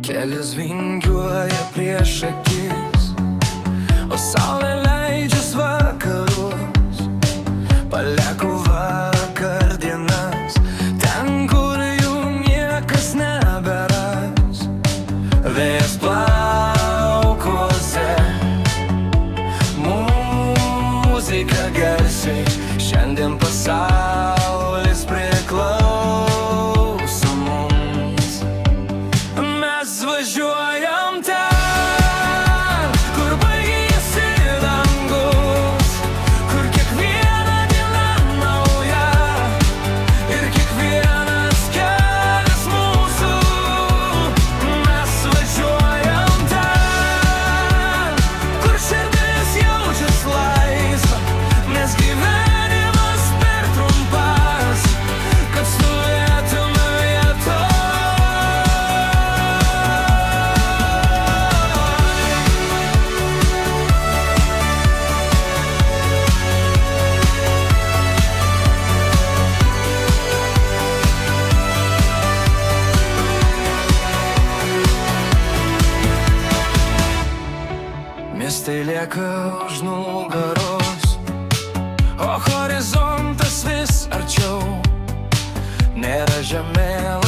Kelias vingiuoja prieš akis, o saulė leidžias vakarus. Palieku vakar dienas ten, kur jų niekas neberas. Vėjas plaukuose, muzika garsiai. Šiandien pasaulis priklauso mums. Mes važiuojam ten, kur baigėsi dangus, kur kiekviena diena nauja ir kiekvienas kelias mūsų. Mes važiuojam ten, kur širdis jaučias laisva, nes gyvenimas per trumpas, kad stovėtume vietoj. Miestai lieka už nugaros, o horizontas vis arčiau. Nėra žemėlapio